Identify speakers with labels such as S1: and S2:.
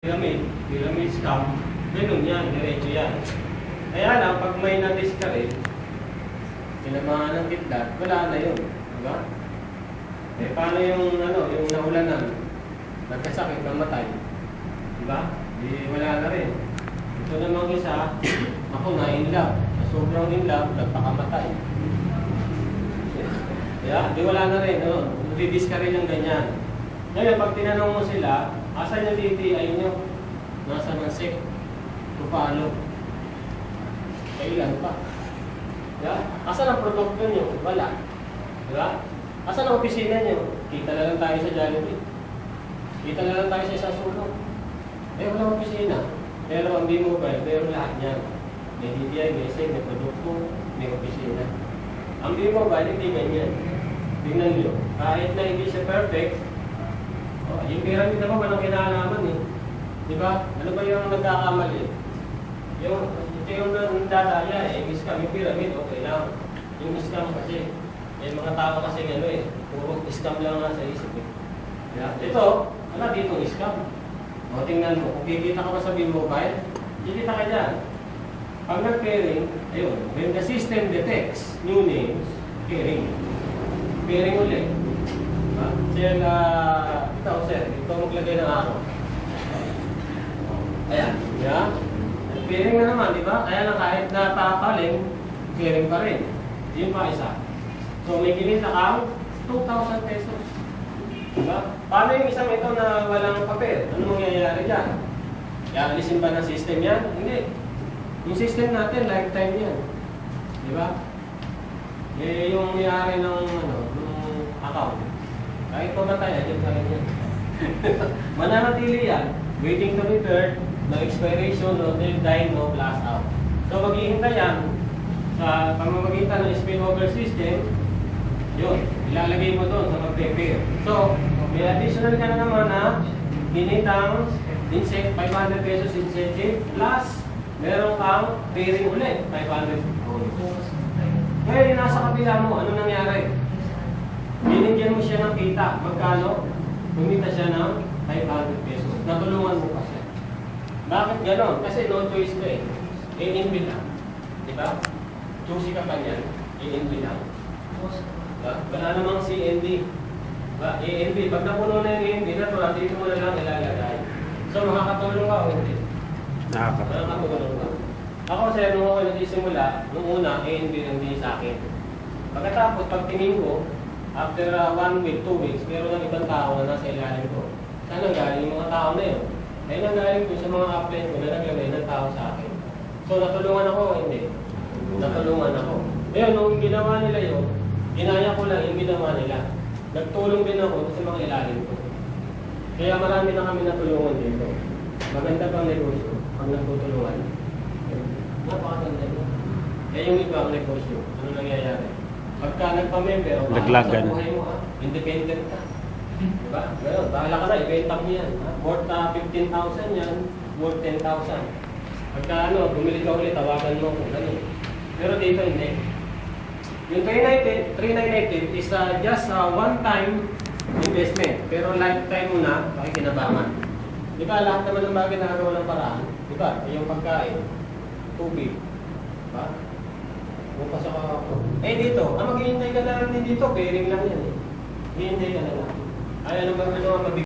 S1: Pyramid scam, ganun yan, diretso yan. Kaya lang, pag may na-discourage, sinamahan ng kidlat, wala na yun. Diba? Eh, paano yung naulanan? Nagkasakit, namatay. Diba? Di wala na rin. Ito namang isa, ako na in love. Sa sobrang in love, nagpakamatay. Kaya, di wala na rin. Di-discourage yung ganyan. Ngayon, pag tinanong mo sila, asan yung DTI nyo? Nasa ng SEC? Tupalo? Kailan pa? Yeah? Asan ang produkto nyo? Wala. Diba? Asan ang opisina nyo? Kita na lang tayo sa Jollibee. Kita na lang tayo sa isang sulong. Eh, walang opisina. Pero ang B-Mobile, pero lahat yan. May DTI, may SEC, may produkto, may opisina. Ang B-Mobile, hindi ganyan. Tingnan nyo. Kahit na hindi siya perfect, yung pyramid naman walang kinalaman eh. Diba? Ano ba yung nagkakamali? Ito yung dadaya eh. Yung scam, yung pyramid, okay lang. Yung scam kasi, may mga tao kasi puro scam lang nga sa isip eh. Yeah. Ito, wala dito scam. O tingnan mo, kung kikita ka pa sa B-Mobile, kikita ka dyan. Pag nag-pairing, ayun, when the system detects new names, pairing. Pairing ulit. Sir, ito maglagay ng araw. Ayan, yeah. Pairing na naman, di ba? Kaya lang kahit natapaling, pairing pa rin. Yun pa isa. So may kinita kang 2,000 pesos. Diba? Paano yung isang ito na walang papel? Ano mangyayari dyan? Alisin ba ng system yan? Hindi. Yung system natin, lifetime yan. Di ba? Eh, yung nangyari ng account. Kahit pumatay, ayun pa rin yan. Mananatili yan. Waiting to return, no expiration, no deadline, no blast out. So maghihintay yan sa pamamagitan ng spillover system. Yun, ilalagay mo doon sa mag-prepare. So, may additional ka na naman na ginitang 500 pesos incentive plus meron kang pairing ulit, 500 bonus. Ngayon, nasa kabila mo, ano nangyari? Binigyan mo siya ng kita. Magkano? Kumita siya ng 500 pesos. Natulungan mo pa siya. Bakit gano'n? Kasi no choice ka eh. A&B lang. Diba? Choosy ka pa niyan. A&B lang. Wala namang C&D. A&B. Pag napuno na yung A&B, natural, dito mo na lang ilalagay. So, makakatulong ka o hindi? Nakakatulong ka. Ako kasi, nung ako nagsisimula, nung una, A&B lang din sa akin. Pagkatapos, pag tingin ko, after 1 week, 2 weeks, meron ng ibang tao na nasa ilalim ko. Saan ang galing yung mga tao na yun? Ay nanggaling ko sa mga apply ko na naglagay ng tao sa akin. So, natulungan ako o hindi? Natulungan ako. Ngayon, nung ginawa nila yun, ginaya ko lang yung ginawa nila. Nagtulong din ako sa mga ilalim ko. Kaya marami na kami natulungan dito. Maganda pang negosyo pag nagtutulungan. Napakaganda mo. Eh yung iba ang negosyo, ano nangyayari? Pagka nagpa-member,
S2: naglagan.
S1: Sa buhay mo, independent ka. Diba? Ngayon, bahala ka na, ibenta mo yan. Worth 15,000 yan, worth 10,000. Pagka bumili ka ulit, tawagan mo kung ano. Pero dito hindi. Yung 3,980 is just one-time investment. Pero lifetime mo na, pakikinabangan. Di ba, lahat naman ng bagay nakagawa ng paraan. Di ba, yung pagkain, tubig. Di ba? Bukas ako. Eh dito, maghihintay ka na lang din dito, pairing lang yan eh. Hihintay ka na lang. Ay, ano ba mabigay?